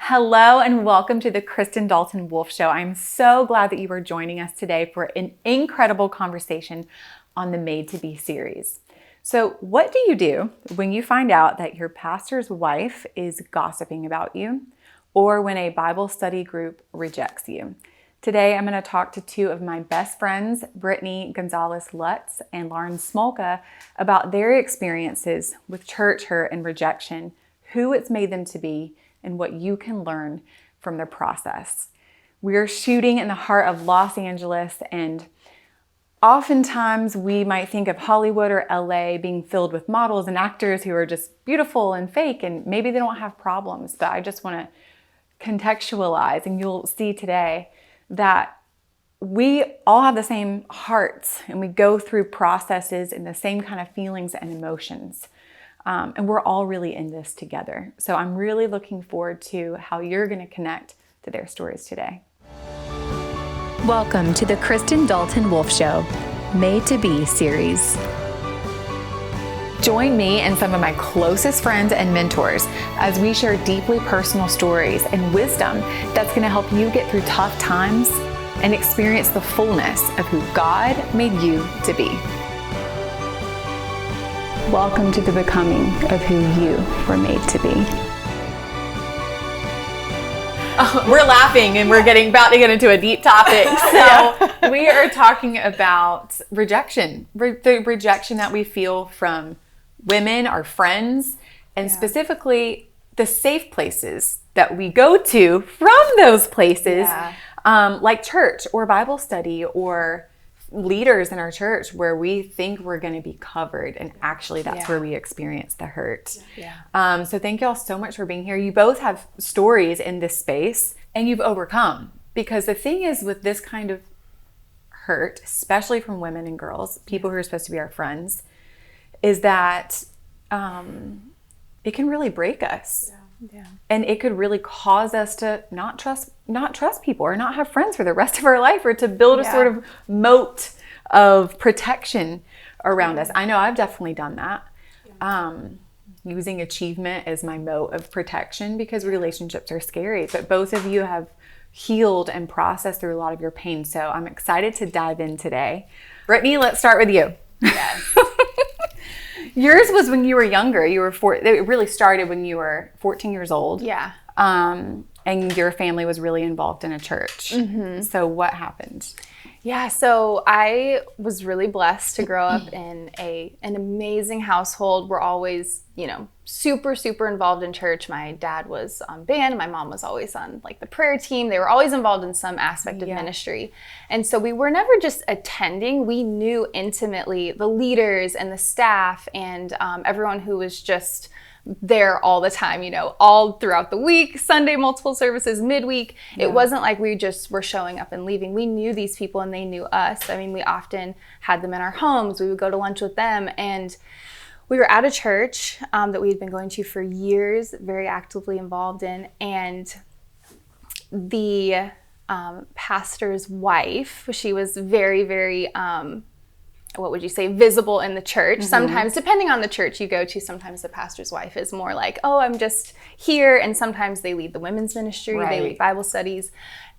Hello and welcome to the Kristen Dalton-Wolfe Show. I'm so glad that you are joining us today for an incredible conversation on the Made to Be series. So what do you do when you find out that your pastor's wife is gossiping about you, or when a Bible study group rejects you? Today, I'm going to talk to two of my best friends, Brittany Gonzales Lutz and Lauren Smolka, about their experiences with church hurt and rejection, who it's made them to be, and what you can learn from the process. We're shooting in the heart of Los Angeles, and oftentimes we might think of Hollywood or LA being filled with models and actors who are just beautiful and fake, and maybe they don't have problems, but I just want to contextualize, and you'll see today that we all have the same hearts and we go through processes and the same kind of feelings and emotions. And we're all really in this together. So I'm really looking forward to how you're going to connect to their stories today. Welcome to the Kristen Dalton-Wolfe Show, Made to Be series. Join me and some of my closest friends and mentors as we share deeply personal stories and wisdom that's going to help you get through tough times and experience the fullness of who God made you to be. Welcome to the becoming of who you were made to be. We're laughing and we're about to get into a deep topic. So we are talking about rejection, the rejection that we feel from women, our friends, and specifically the safe places that we go to from those places, like church or Bible study or leaders in our church where we think we're going to be covered, and actually that's where we experience the hurt. So thank y'all so much for being here. You both have stories in this space and you've overcome, because the thing is with this kind of hurt, especially from women and girls, people who are supposed to be our friends, is that it can really break us. And it could really cause us to not trust people or not have friends for the rest of our life, or to build a sort of moat of protection around us. I know I've definitely done that. Using achievement as my moat of protection, because relationships are scary. But both of you have healed and processed through a lot of your pain. So I'm excited to dive in today. Brittany, let's start with you. Yes. Yours was when you were younger. It really started when you were 14 years old. Yeah. And your family was really involved in a church. Mm-hmm. So what happened? Yeah, so I was really blessed to grow up in an amazing household. We're always, super, super involved in church. My dad was on band, and my mom was always on the prayer team. They were always involved in some aspect of ministry. And so we were never just attending. We knew intimately the leaders and the staff and everyone who was just there all the time, all throughout the week, Sunday, multiple services, midweek. It wasn't like we just were showing up and leaving. We knew these people and they knew us. I mean, we often had them in our homes. We would go to lunch with them. And we were at a church that we had been going to for years, very actively involved in. And the pastor's wife, she was very, very what would you say, visible in the church. Mm-hmm. Sometimes, depending on the church you go to, sometimes the pastor's wife is more like, oh, I'm just here. And sometimes they lead the women's ministry, they lead Bible studies.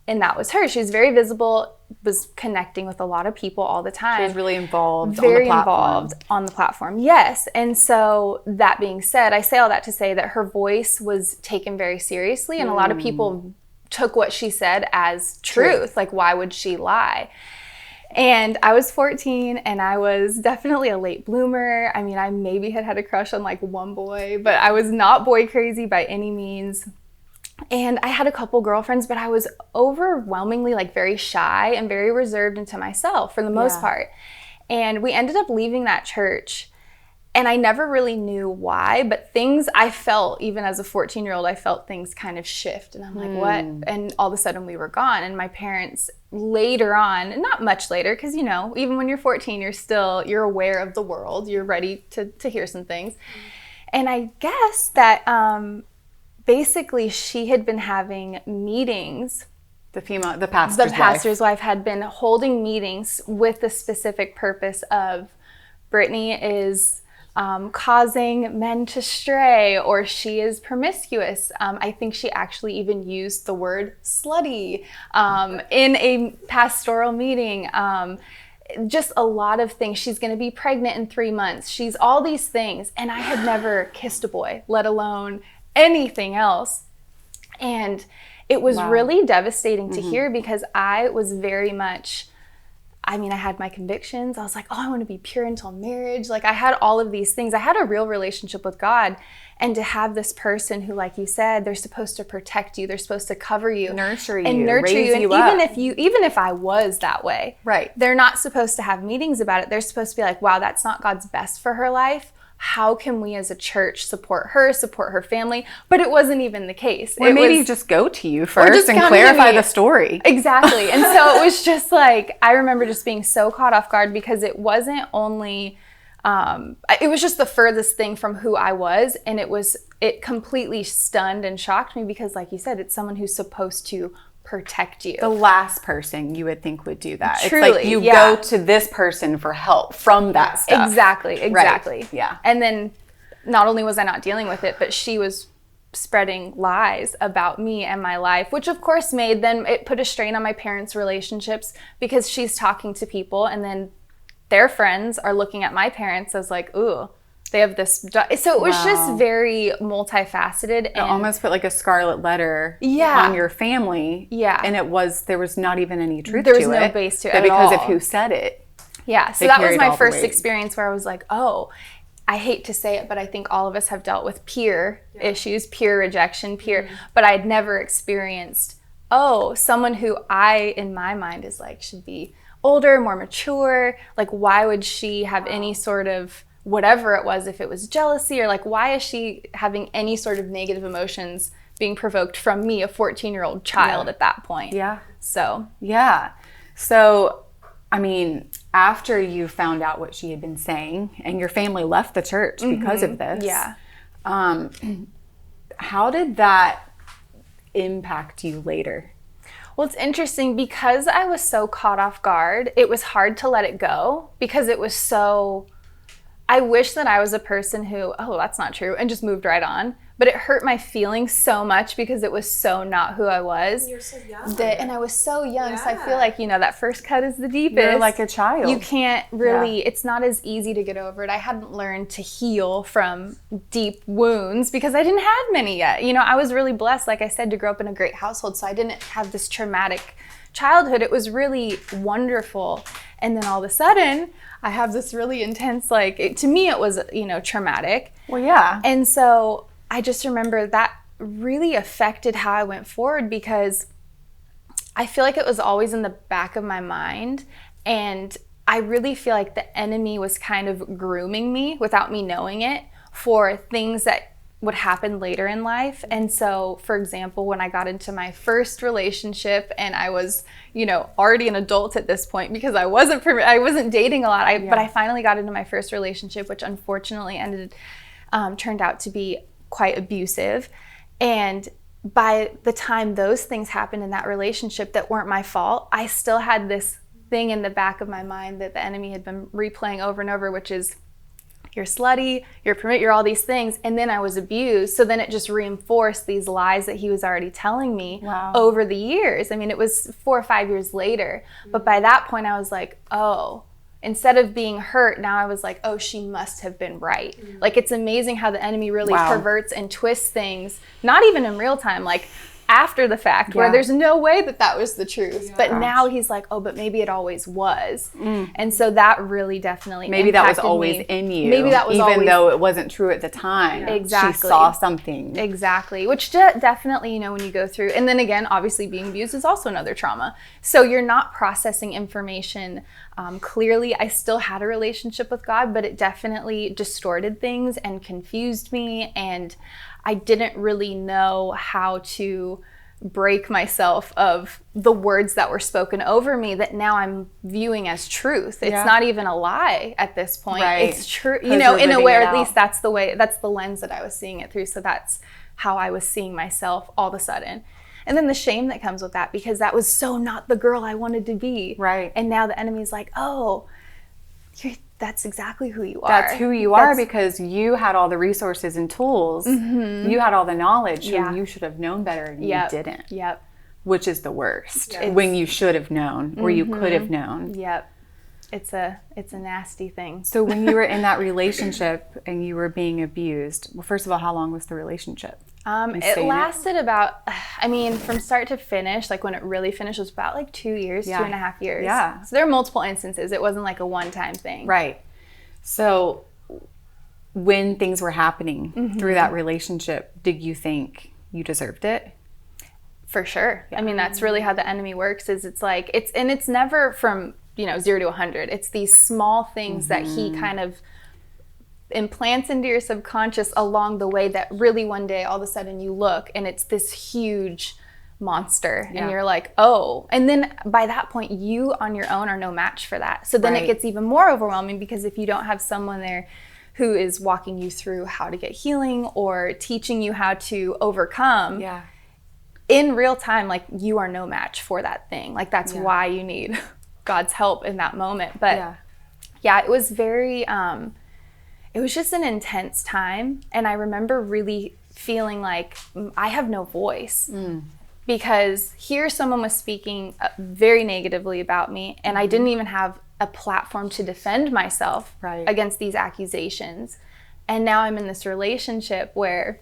And that was her. She was very visible, was connecting with a lot of people all the time. She was really involved very involved on the platform. Yes. And so that being said, I say all that to say that her voice was taken very seriously. And a lot of people took what she said as truth. Like, why would she lie? And I was 14 and I was definitely a late bloomer. I mean, I maybe had a crush on one boy, but I was not boy crazy by any means. And I had a couple girlfriends, but I was overwhelmingly very shy and very reserved into myself for the most part. And we ended up leaving that church. And I never really knew why, but things I felt, even as a 14-year-old, I felt things kind of shift. And I'm like, what? And all of a sudden we were gone. And my parents later on, not much later, because, even when you're 14, you're aware of the world. You're ready to hear some things. And I guess that basically she had been having meetings. The pastor's wife had been holding meetings with the specific purpose of Brittany is causing men to stray, or she is promiscuous. I think she actually even used the word slutty in a pastoral meeting. Just a lot of things. She's going to be pregnant in 3 months. She's all these things. And I had never kissed a boy, let alone anything else. And it was really devastating to hear, because I was very much, I had my convictions. I was like, oh, I want to be pure until marriage. Like, I had all of these things. I had a real relationship with God. And to have this person who, like you said, they're supposed to protect you. They're supposed to cover you. Nurture you. And nurture raise you. And even if I was that way, right, they're not supposed to have meetings about it. They're supposed to be like, wow, that's not God's best for her life. How can we as a church support her family? But it wasn't even the case. Or maybe just go to you first and clarify the story. Exactly. And so it was just like, I remember just being so caught off guard, because it wasn't only, it was just the furthest thing from who I was. And it completely stunned and shocked me, because like you said, it's someone who's supposed to protect you. The last person you would think would do that. Truly, it's like you go to this person for help from that stuff. Exactly. Right. Yeah. And then not only was I not dealing with it, but she was spreading lies about me and my life, which of course it put a strain on my parents' relationships, because she's talking to people and then their friends are looking at my parents as like, ooh, they have this. So it was just very multifaceted. It almost put like a scarlet letter on your family. Yeah. And there was not even any truth to it. There was no base to it but at because all. of who said it. Yeah. So that was my first experience where I was like, oh, I hate to say it, but I think all of us have dealt with peer issues, peer rejection, but I'd never experienced, someone who in my mind is like, should be older, more mature. Like, why would she have any sort of whatever it was, if it was jealousy, or like, why is she having any sort of negative emotions being provoked from me, a 14-year-old child at that point? Yeah. So, after you found out what she had been saying and your family left the church because of this, how did that impact you later? Well, it's interesting, because I was so caught off guard, it was hard to let it go, because it was so, I wish that I was a person who, that's not true, and just moved right on. But it hurt my feelings so much, because it was so not who I was. You're so young. And I was so young, so I feel like, that first cut is the deepest. You're like a child. You can't really, it's not as easy to get over it. I hadn't learned to heal from deep wounds, because I didn't have many yet. I was really blessed, like I said, to grow up in a great household, so I didn't have this traumatic childhood. It was really wonderful. And then all of a sudden, I have this really intense, to me it was, traumatic. Well, yeah. And so I just remember that really affected how I went forward, because I feel like it was always in the back of my mind. And I really feel like the enemy was kind of grooming me without me knowing it for things that would happen later in life. And so, for example, when I got into my first relationship, and I was, already an adult at this point, because I wasn't dating a lot, but I finally got into my first relationship, which unfortunately turned out to be quite abusive. And by the time those things happened in that relationship that weren't my fault, I still had this thing in the back of my mind that the enemy had been replaying over and over, which is, you're slutty, you're all these things. And then I was abused. So then it just reinforced these lies that he was already telling me over the years. It was 4 or 5 years later. But by that point, I was like, instead of being hurt, now I was like, she must have been right. Like, it's amazing how the enemy really perverts and twists things, not even in real time, like after the fact, where there's no way that was the truth. But now he's like, but maybe it always was. And so that really definitely maybe that was impacted always me. in you. Maybe that was even though it wasn't true at the time. Exactly. She saw something. Exactly. Which definitely, when you go through, and then again, obviously being abused is also another trauma. So you're not processing information clearly. I still had a relationship with God, but it definitely distorted things and confused me. And I didn't really know how to break myself of the words that were spoken over me that now I'm viewing as truth. It's not even a lie at this point. Right. It's true, in a way, or at least that's the lens that I was seeing it through. So that's how I was seeing myself all of a sudden. And then the shame that comes with that, because that was so not the girl I wanted to be. Right. And now the enemy's like, that's exactly who you are. That's who you are because you had all the resources and tools. You had all the knowledge. So you should have known better and you didn't. Yep. Which is the worst. When you should have known or you could have known. Yep. It's a nasty thing. So when you were in that relationship and you were being abused, well, first of all, how long was the relationship? It lasted about, from start to finish, like when it really finished was about like 2 years, 2.5 years. Yeah. So there are multiple instances. It wasn't like a one-time thing. Right. So when things were happening through that relationship, did you think you deserved it? For sure. Yeah. That's really how the enemy works is it's never from, 0 to 100. It's these small things that he kind of implants into your subconscious along the way that really one day all of a sudden you look and it's this huge monster and you're like, oh, and then by that point you on your own are no match for that. So then it gets even more overwhelming because if you don't have someone there who is walking you through how to get healing or teaching you how to overcome in real time, like you are no match for that thing. Like that's why you need God's help in that moment. But it was very it was just an intense time. And I remember really feeling like I have no voice because here someone was speaking very negatively about me and I didn't even have a platform to defend myself against these accusations. And now I'm in this relationship where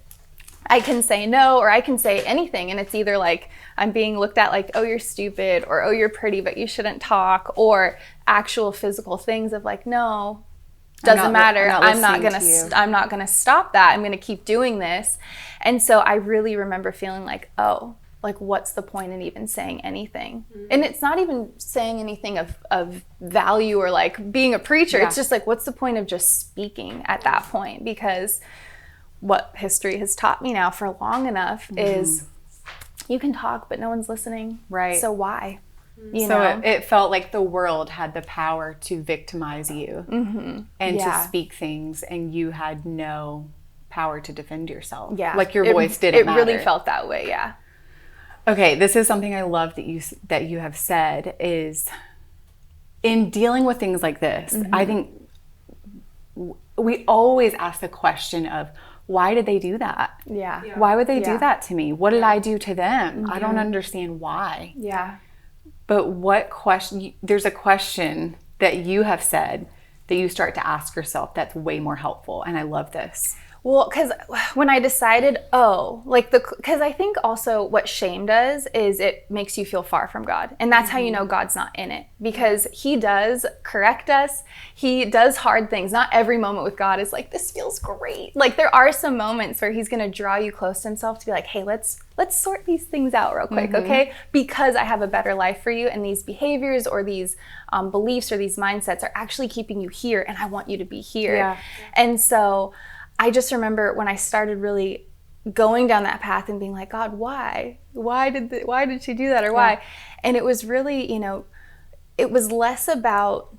I can say no or I can say anything and it's either like I'm being looked at like, oh, you're stupid or oh, you're pretty but you shouldn't talk, or actual physical things of like, no, doesn't matter. I'm not gonna stop that. I'm gonna keep doing this. And so I really remember feeling like, oh, like what's the point in even saying anything? And it's not even saying anything of value or like being a preacher. It's just like, what's the point of just speaking at that point? Because what history has taught me now for long enough is you can talk, but no one's listening. Right. So why? You know? It felt like the world had the power to victimize you and to speak things, and you had no power to defend yourself. Yeah. Like your voice didn't matter. It really felt that way, yeah. Okay, this is something I love that you have said is in dealing with things like this, I think we always ask the question of, why did they do that? Yeah. Why would they do that to me? What did I do to them? I don't understand why. Yeah. But what question, there's a question that you have said that you start to ask yourself that's way more helpful. And I love this. Well, because when I decided, because I think also what shame does is it makes you feel far from God. And that's how you know God's not in it. Because he does correct us. He does hard things. Not every moment with God is like, this feels great. Like there are some moments where he's going to draw you close to himself to be like, hey, let's sort these things out real quick, okay? Because I have a better life for you. And these behaviors or these beliefs or these mindsets are actually keeping you here. And I want you to be here. Yeah. And so I just remember when I started really going down that path and being like, God, why? Why did she do that, or why? And it was really, it was less about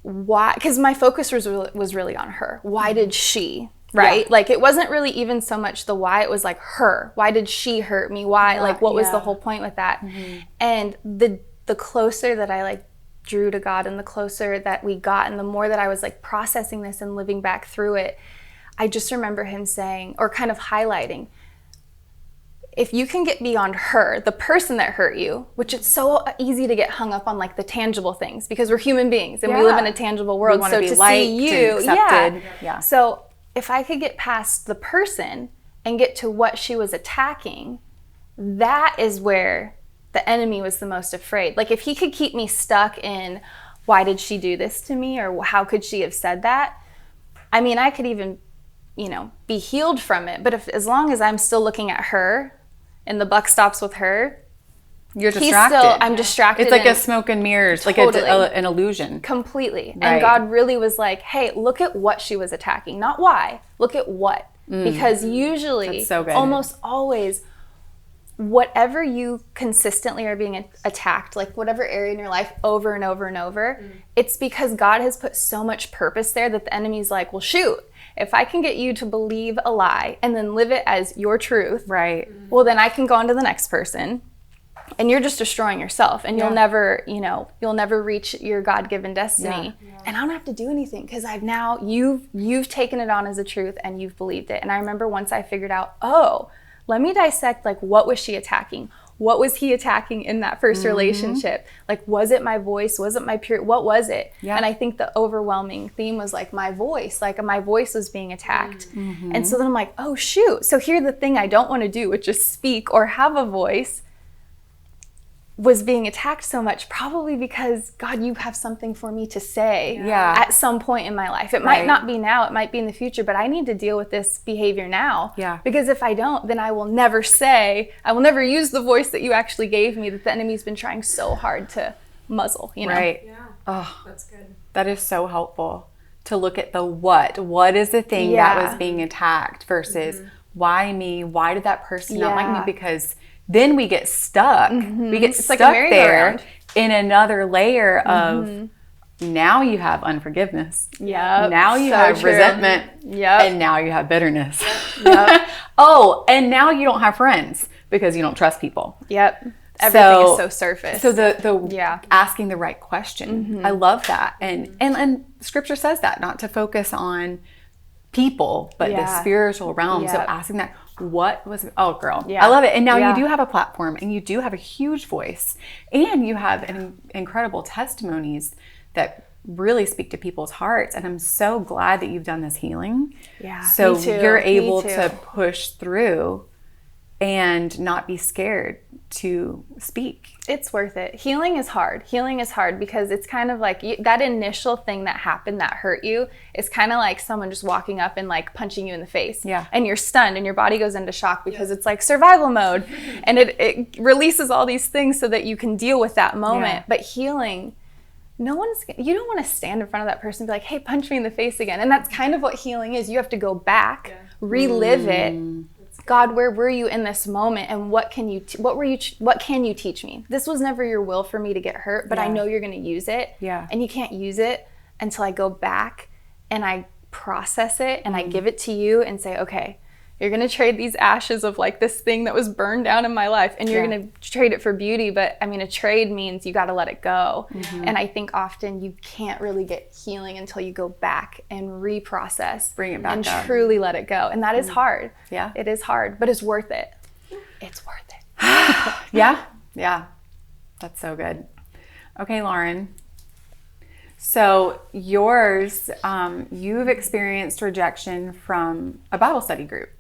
why, because my focus was really on her. Why did she? Right? Yeah. Like it wasn't really even so much the why, it was like her. Why did she hurt me? Why? Like what was the whole point with that? And the closer that I drew to God and the closer that we got and the more that I was processing this and living back through it, I just remember him saying, or kind of highlighting, if you can get beyond her, the person that hurt you, which it's so easy to get hung up on the tangible things because we're human beings and we live in a tangible world. So to see you, So if I could get past the person and get to what she was attacking, that is where the enemy was the most afraid. Like if he could keep me stuck in, why did she do this to me? Or how could she have said that? I mean, I could even, be healed from it. But as long as I'm still looking at her and the buck stops with her, you're distracted. I'm distracted. It's like a smoke and mirrors, totally. Like an illusion. Completely. Right. And God really was like, hey, look at what she was attacking, not why. Look at what. Because usually, almost always, whatever you consistently are being attacked, whatever area in your life over and over and over, it's because God has put so much purpose there that the enemy's like, well, shoot, if I can get you to believe a lie and then live it as your truth, right? Well, then I can go on to the next person. and you're just destroying yourself, and you'll never, you'll never reach your God-given destiny. And I don't have to do anything because you've taken it on as a truth and you've believed it. And I remember once I figured out, let me dissect, like, what was she attacking? What was he attacking in that first relationship? Like, was it my voice? Was it my pure? What was it? And I think the overwhelming theme was like my voice. Like, my voice was being attacked. And so then I'm like, oh shoot. So here's the thing I don't want to do, which is speak or have a voice, was being attacked so much, probably because, God, you have something for me to say at some point in my life. It might not be now, it might be in the future, but I need to deal with this behavior now. Because if I don't, then I will never use the voice that you actually gave me, that the enemy's been trying so hard to muzzle, Right. Yeah. Oh, That's good. that is so helpful to look at the what. What is the thing that was being attacked versus why me? Why did that person not like me? Because then we get stuck. We get stuck like there in another layer of now you have unforgiveness. Now you have resentment. And now you have bitterness. Oh, and now you don't have friends because you don't trust people. Everything is so surface. So the asking the right question. I love that. And scripture says that, not to focus on people, but the spiritual realm. So asking that, what was it? Oh, girl. I love it. And now you do have a platform and you do have a huge voice and you have incredible testimonies that really speak to people's hearts. And I'm so glad that you've done this healing. So you're able to push through and not be scared to speak. It's worth it. Healing is hard. Healing is hard because it's kind of like that initial thing that happened that hurt you is kind of like someone just walking up and like punching you in the face. And you're stunned and your body goes into shock because it's like survival mode. And it releases all these things so that you can deal with that moment. But healing, you don't want to stand in front of that person and be like, hey, punch me in the face again. And that's kind of what healing is. You have to go back, relive it. God, where were you in this moment, and what can you teach me? This was never your will for me to get hurt, but I know you're going to use it. And you can't use it until I go back and I process it and I give it to you and say, okay, you're going to trade these ashes of like this thing that was burned down in my life, and you're going to trade it for beauty. But I mean, a trade means you got to let it go. And I think often you can't really get healing until you go back and reprocess, bring it back and up. Truly let it go. And that is hard. It is hard, but it's worth it. It's worth it. Yeah. That's so good. Okay, Lauren. So yours, you've experienced rejection from a Bible study group.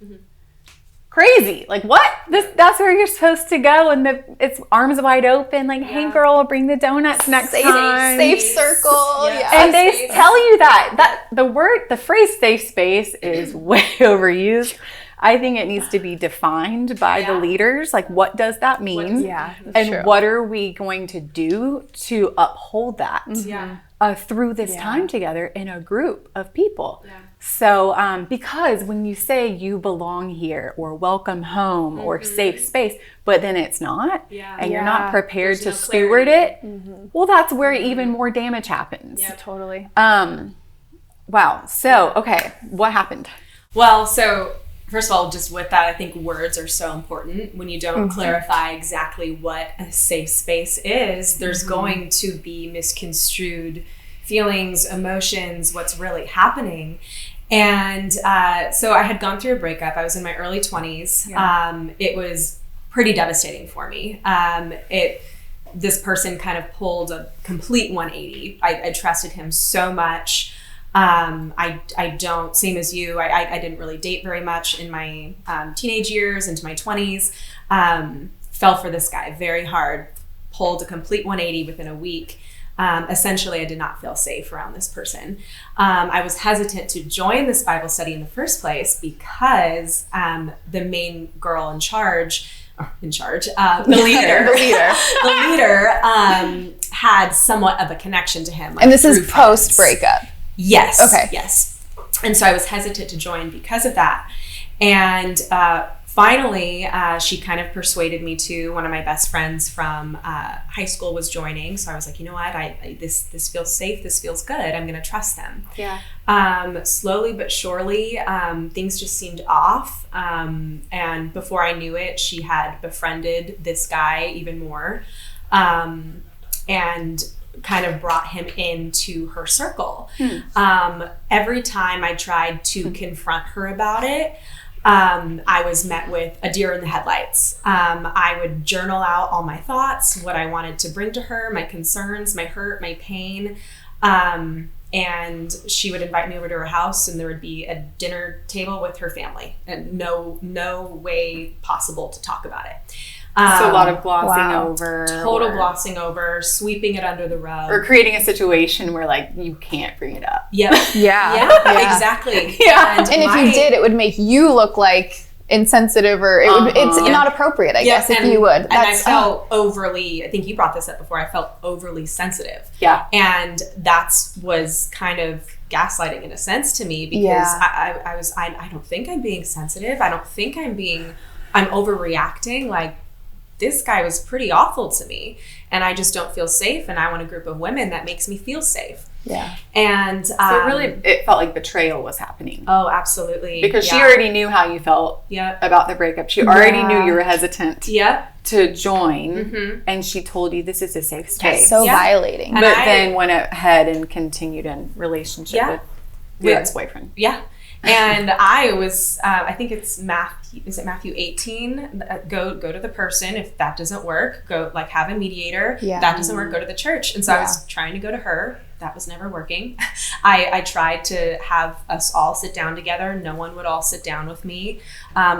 Crazy. Like, what? That's where you're supposed to go, and it's arms wide open, like, hey girl, bring the donuts next time. Safe circle. And they tell you that the phrase safe space is way overused. I think it needs to be defined by the leaders. Like, what does that mean? And what are we going to do to uphold that through this time together in a group of people? So, because when you say you belong here or welcome home or safe space, but then it's not, and you're not prepared to steward it, well, that's where even more damage happens. Totally. Wow. So, okay, what happened? Well, so first of all, just with that, I think words are so important. When you don't clarify exactly what a safe space is, there's going to be misconstrued feelings, emotions, what's really happening. And so I had gone through a breakup. I was in my early 20s. It was pretty devastating for me. This person kind of pulled a complete 180. I trusted him so much. I don't, same as you, I didn't really date very much in my teenage years, into my 20s. Fell for this guy very hard, pulled a complete 180 within a week. Essentially, I did not feel safe around this person. I was hesitant to join this Bible study in the first place because the main girl the leader had somewhat of a connection to him. Like, and this is post-breakup. Yes. Okay. Yes. And so I was hesitant to join because of that. And finally, she kind of persuaded me to. One of my best friends from high school was joining. So I was like, you know what? This feels safe. This feels good. I'm going to trust them. Yeah. Slowly but surely, things just seemed off. And before I knew it, she had befriended this guy even more. And kind of brought him into her circle. Every time I tried to confront her about it, I was met with a deer in the headlights. I would journal out all my thoughts, what I wanted to bring to her, my concerns, my hurt, my pain. And she would invite me over to her house, and there would be a dinner table with her family, and no way possible to talk about it. So a lot of glossing over. Total glossing over, sweeping it under the rug. Or creating a situation where, like, you can't bring it up. Yep. Yeah. Exactly. Yeah. And if you did, it would make you look like insensitive, or it's not appropriate, I guess, if you would. And I felt overly, I think you brought this up before, I felt overly sensitive. Yeah. And was kind of gaslighting in a sense to me, because I don't think I'm being sensitive. I don't think I'm overreacting. Like, this guy was pretty awful to me, and I just don't feel safe, and I want a group of women that makes me feel safe. Yeah. And so it felt like betrayal was happening. Oh, absolutely. Because she already knew how you felt about the breakup. She already knew you were hesitant to join, and she told you this is a safe space. So violating. But then went ahead and continued in relationship with your ex-boyfriend. Yeah. And I was, I think it's Matthew 18? Go to the person. If that doesn't work, go, like, have a mediator. Yeah. That doesn't work, go to the church. And so I was trying to go to her. That was never working. I tried to have us all sit down together. No one would all sit down with me.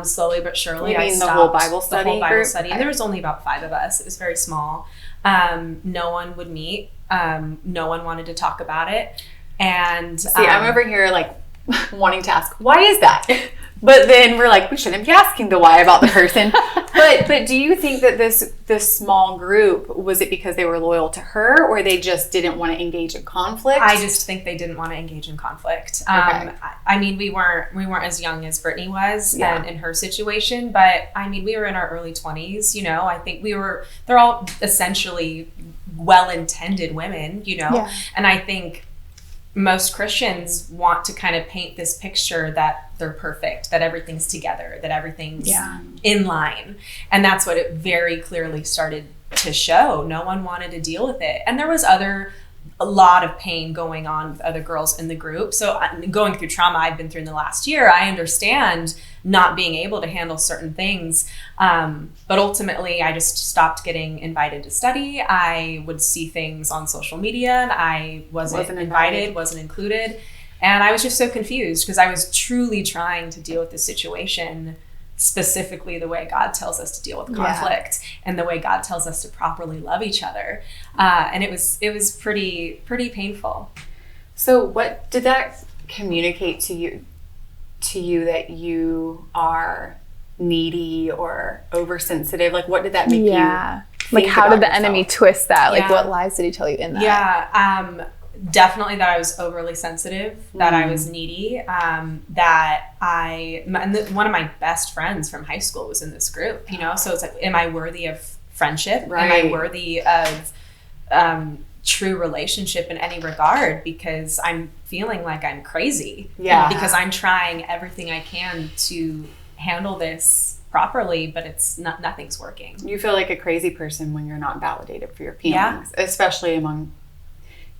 Slowly but surely, I stopped the whole Bible study. The whole Bible study. And there was only about 5 of us. It was very small. No one would meet. No one wanted to talk about it. And I'm over here, like, wanting to ask, why is that? But then we're like, we shouldn't be asking the why about the person. But do you think that this small group, was it because they were loyal to her, or they just didn't want to engage in conflict? I just think they didn't want to engage in conflict. Okay. I mean, we weren't as young as Brittany was in her situation, but I mean, we were in our early 20s, you know. I think they're all essentially well-intended women, you know. Yeah. And I think most Christians want to kind of paint this picture that they're perfect, that everything's together, that everything's in line. And that's what it very clearly started to show. No one wanted to deal with it. And there was a lot of pain going on with other girls in the group. So going through trauma I've been through in the last year, I understand not being able to handle certain things. But ultimately, I just stopped getting invited to study. I would see things on social media, and I wasn't invited, wasn't included. And I was just so confused, because I was truly trying to deal with the situation specifically the way God tells us to deal with conflict and the way God tells us to properly love each other. And it was pretty painful. So what did that communicate to you that you are needy or oversensitive? Like, what did that make you think? Like, how did the yourself? Enemy twist that? Like, what lies did he tell you in that? Yeah. Definitely that I was overly sensitive, that I was needy, that one of my best friends from high school was in this group, you know? So it's like, am I worthy of friendship? Right. Am I worthy of true relationship in any regard? Because I'm feeling like I'm crazy. Yeah. Because I'm trying everything I can to handle this properly, but nothing's working. You feel like a crazy person when you're not validated for your feelings, especially among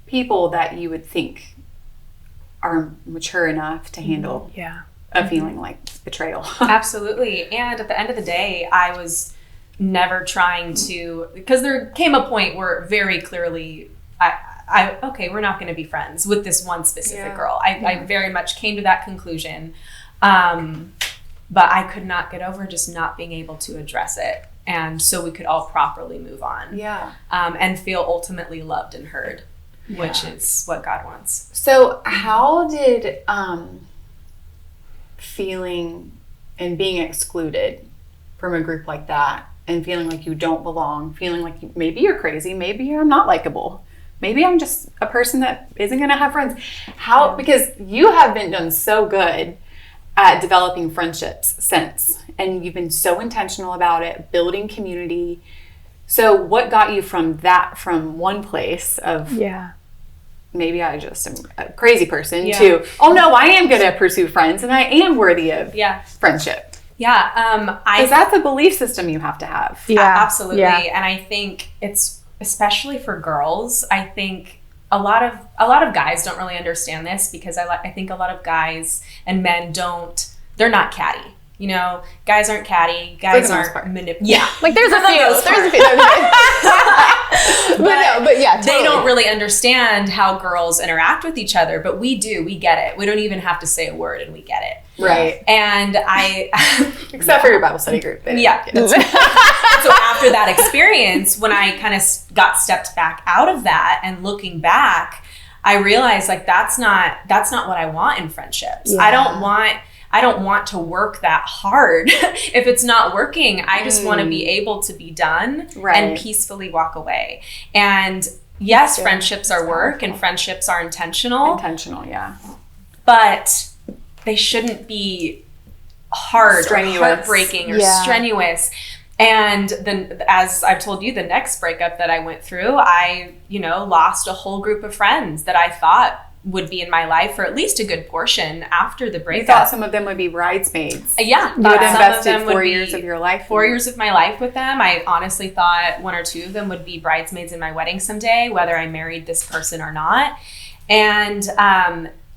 people that you would think are mature enough to handle a feeling like betrayal. Absolutely. And at the end of the day, I was never trying to, because there came a point where very clearly okay, we're not going to be friends with this one specific girl. I very much came to that conclusion. But I could not get over just not being able to address it. And so we could all properly move on. Yeah. And feel ultimately loved and heard. Which is what God wants. So how did feeling and being excluded from a group like that, and feeling like you don't belong, feeling like maybe you're crazy, maybe I'm not likable, maybe I'm just a person that isn't going to have friends. Because you have been done so good at developing friendships since, and you've been so intentional about it, building community. So what got you from one place of maybe I just am a crazy person to, oh no, I am going to pursue friends and I am worthy of friendship. Yeah. Because that's a belief system you have to have. Yeah. Absolutely. Yeah. And I think it's, especially for girls, I think a lot of guys don't really understand this, because I think a lot of guys and men they're not catty. You know, guys aren't catty. Guys aren't Yeah, like there's a few. But yeah, totally. They don't really understand how girls interact with each other, but we do. We get it. We don't even have to say a word, and we get it. Right. And except for your Bible study group. Yeah. That's right. So after that experience, when I kind of got stepped back out of that and looking back, I realized like that's not what I want in friendships. Yeah. I don't want to work that hard. If it's not working, I just want to be able to be done and peacefully walk away. And yes, friendships are work and friendships are intentional. Intentional, yeah. But they shouldn't be hard strenuous. Or heartbreaking or strenuous. And then, as I've told you, the next breakup that I went through, I, lost a whole group of friends that I thought would be in my life for at least a good portion after the breakup. You thought some of them would be bridesmaids. Yeah. You had invested 4 years of your life. 4 years of my life with them. I honestly thought 1 or 2 of them would be bridesmaids in my wedding someday, whether I married this person or not. And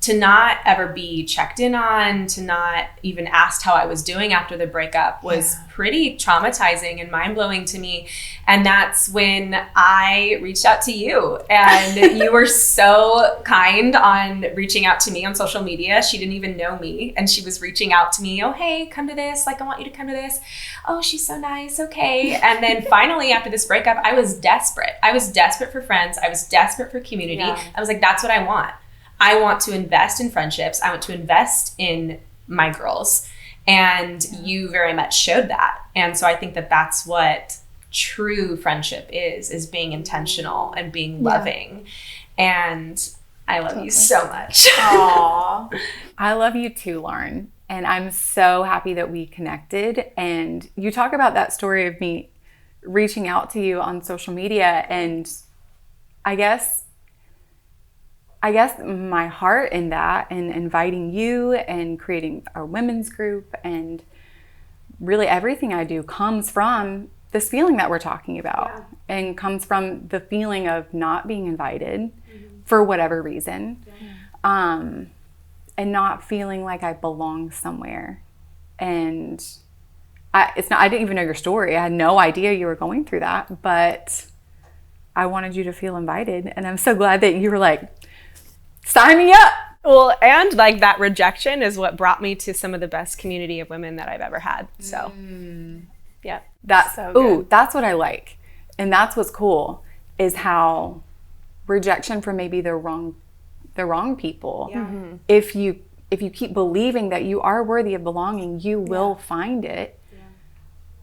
to not ever be checked in on, to not even asked how I was doing after the breakup was pretty traumatizing and mind-blowing to me. And that's when I reached out to you, and you were so kind on reaching out to me on social media. She didn't even know me, and she was reaching out to me. Oh, hey, come to this. Like, I want you to come to this. Oh, she's so nice. Okay. And then finally, after this breakup, I was desperate. I was desperate for friends. I was desperate for community. Yeah. I was like, that's what I want. I want to invest in friendships. I want to invest in my girls. And you very much showed that. And so I think that that's what true friendship is being intentional and being loving. And I love you so much. Aww. I love you too, Lauren. And I'm so happy that we connected. And you talk about that story of me reaching out to you on social media. And I guess my heart in that, and inviting you and creating our women's group and really everything I do comes from this feeling that we're talking about, and comes from the feeling of not being invited for whatever reason, and not feeling like I belong somewhere. And I didn't even know your story. I had no idea you were going through that, but I wanted you to feel invited. And I'm so glad that you were like, sign me up. Well, and like that rejection is what brought me to some of the best community of women that I've ever had. So, yeah. That's what I like. And that's what's cool, is how rejection from maybe the wrong people. Yeah. Mm-hmm. If you keep believing that you are worthy of belonging, you will find it. Yeah.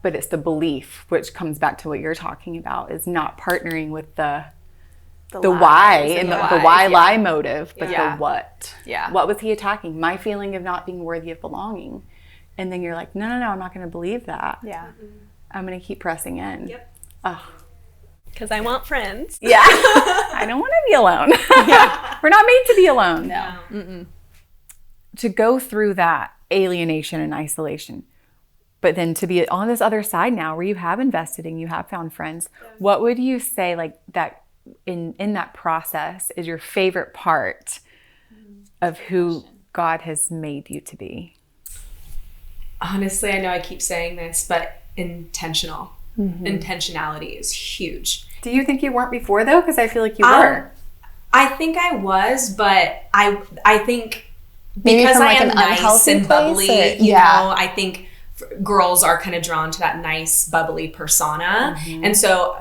But it's the belief, which comes back to what you're talking about, is not partnering with the why and the why lie motive, but the what. Yeah. What was he attacking? My feeling of not being worthy of belonging. And then you're like, no, I'm not going to believe that. Yeah. I'm going to keep pressing in. Yep. Oh. Because I want friends. Yeah. I don't want to be alone. We're not made to be alone. No. Mm-mm. To go through that alienation and isolation, but then to be on this other side now where you have invested and you have found friends, what would you say like that in that process is your favorite part of who God has made you to be? Honestly, I know I keep saying this, but intentional. Mm-hmm. Intentionality is huge. Do you think you weren't before though? Because I feel like you were. I think I was, but I think because I am nice and bubbly, you know, I think girls are kind of drawn to that nice, bubbly persona. Mm-hmm. And so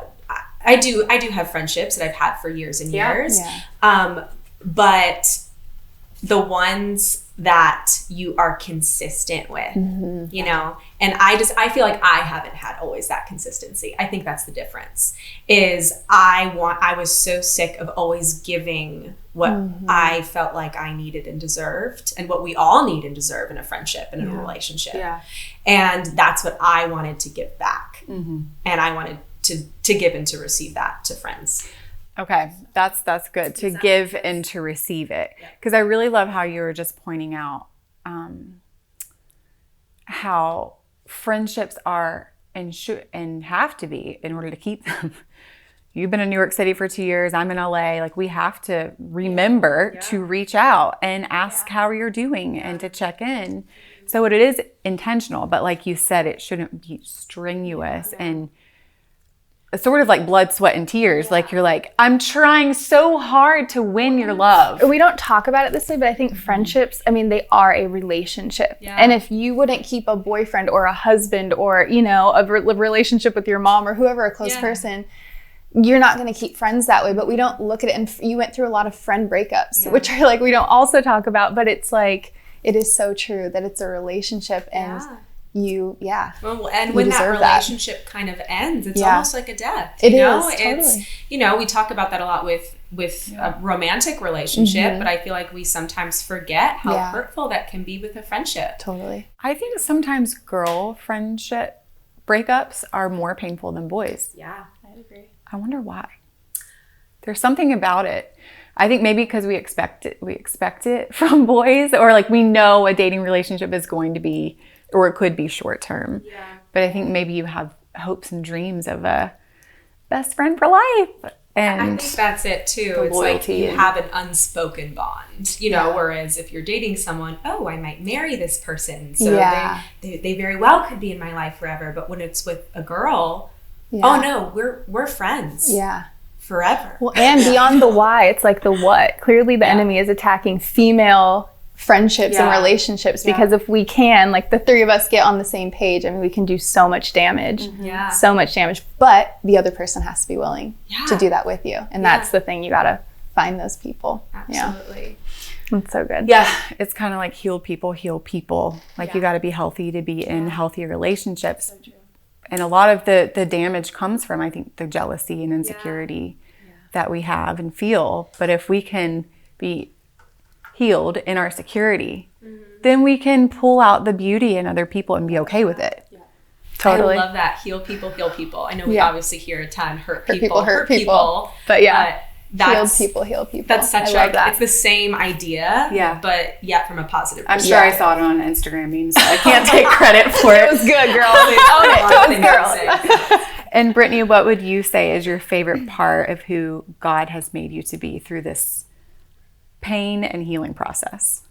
I do have friendships that I've had for years and years. Yeah. But the ones that you are consistent with, you know, and I feel like I haven't had always that consistency. I think that's the difference, is I was so sick of always giving what I felt like I needed and deserved, and what we all need and deserve in a friendship and in a relationship. Yeah. And that's what I wanted to give back. And I wanted to give and to receive that to friends. Okay, that's good, to give and to receive it. Because I really love how you were just pointing out how friendships are and have to be in order to keep them. You've been in New York City for 2 years. I'm in LA. Like, we have to remember to reach out and ask how you're doing and to check in. So it is intentional, but like you said, it shouldn't be strenuous and sort of like blood, sweat, and tears. Like, you're like, I'm trying so hard to win your love. We don't talk about it this way, but I think friendships, I mean, they are a relationship. Yeah. And if you wouldn't keep a boyfriend or a husband or, you know, a relationship with your mom or whoever, a close person, you're not going to keep friends that way. But we don't look at it. And you went through a lot of friend breakups, which are like, we don't also talk about, but it's like, it is so true that it's a relationship and well, and when that relationship kind of ends, it's almost like a death. You know? Totally. It's, you know, we talk about that a lot with a romantic relationship, but I feel like we sometimes forget how hurtful that can be with a friendship. Totally. I think sometimes girl friendship breakups are more painful than boys. Yeah, I agree. I wonder why. There's something about it. I think maybe because we expect it from boys, or like we know a dating relationship is going to be, or it could be short term. Yeah. But I think maybe you have hopes and dreams of a best friend for life. And I think that's it too. It's like you have an unspoken bond, you know, whereas if you're dating someone, oh, I might marry this person. So they very well could be in my life forever. But when it's with a girl, oh no, we're friends. Yeah. Forever. Well, and beyond the why, it's like the what. Clearly the enemy is attacking female friendships and relationships, because if we can, like, the three of us get on the same page, I mean, we can do so much damage. So much damage, but the other person has to be willing to do that with you, and that's the thing. You gotta find those people. Absolutely. That's so good. It's kind of like heal people. Like, you got to be healthy to be in healthy relationships. So true. And a lot of the damage comes from, I think, the jealousy and insecurity that we have and feel. But if we can be healed in our security, then we can pull out the beauty in other people and be okay with it. Totally. I love that. Heal people, heal people. I know we obviously hear a ton, hurt people. But that's, heal people. That's such it's the same idea, but yet from a positive perspective. I'm sure I saw it on Instagram memes, so I can't take credit for it. It was good, girl. It was girl. And Brittany, what would you say is your favorite part of who God has made you to be through this pain and healing process?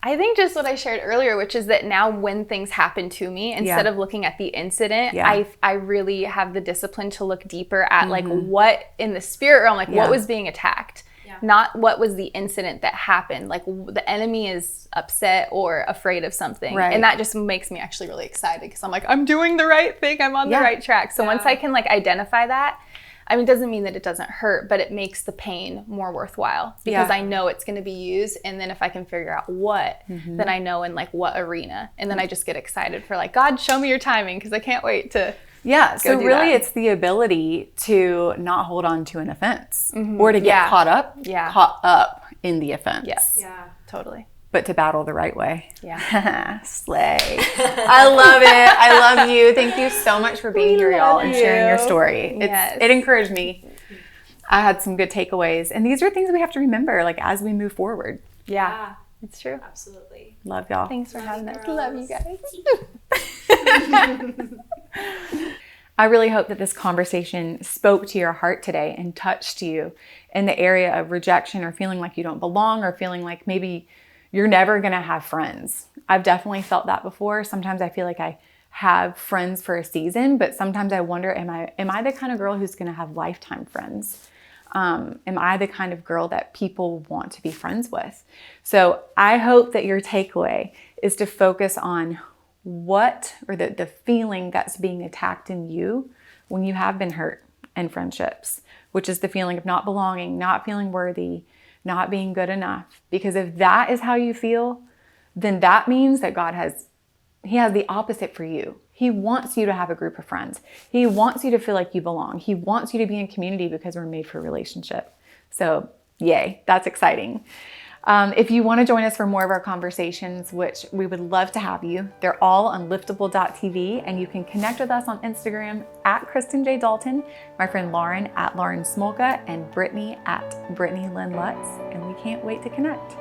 I think just what I shared earlier, which is that now when things happen to me, instead of looking at the incident, I really have the discipline to look deeper at like what in the spirit realm, like what was being attacked, not what was the incident that happened. Like, the enemy is upset or afraid of something. Right. And that just makes me actually really excited, because I'm like, I'm doing the right thing. I'm on the right track. So once I can like identify that, I mean, it doesn't mean that it doesn't hurt, but it makes the pain more worthwhile, because I know it's going to be used. And then if I can figure out what, then I know in like what arena. And then I just get excited for like, God, show me your timing, because I can't wait to so really it's the ability to not hold on to an offense or to get caught up in the offense. Yes. Yeah, totally. But to battle the right way. Yeah. Slay. I love it. I love you. Thank you so much for being here, y'all, and sharing your story. It encouraged me. I had some good takeaways. And these are things we have to remember, like, as we move forward. Yeah. It's true. Absolutely. Love y'all. Thanks for having us. Love you guys. I really hope that this conversation spoke to your heart today and touched you in the area of rejection, or feeling like you don't belong, or feeling like maybe you're never going to have friends. I've definitely felt that before. Sometimes I feel like I have friends for a season, but sometimes I wonder, am I the kind of girl who's going to have lifetime friends? Am I the kind of girl that people want to be friends with? So I hope that your takeaway is to focus on what, or the feeling that's being attacked in you when you have been hurt in friendships, which is the feeling of not belonging, not feeling worthy, not being good enough. Because if that is how you feel, then that means that He has the opposite for you. He wants you to have a group of friends. He wants you to feel like you belong. He wants you to be in community, because we're made for relationship. So Yay, that's exciting. If you want to join us for more of our conversations, which we would love to have you, they're all on liftable.tv, and you can connect with us on Instagram at Kristen J. Dalton, my friend Lauren at Lauren Smolka, and Brittany at Brittany Lynn Lutz, and we can't wait to connect.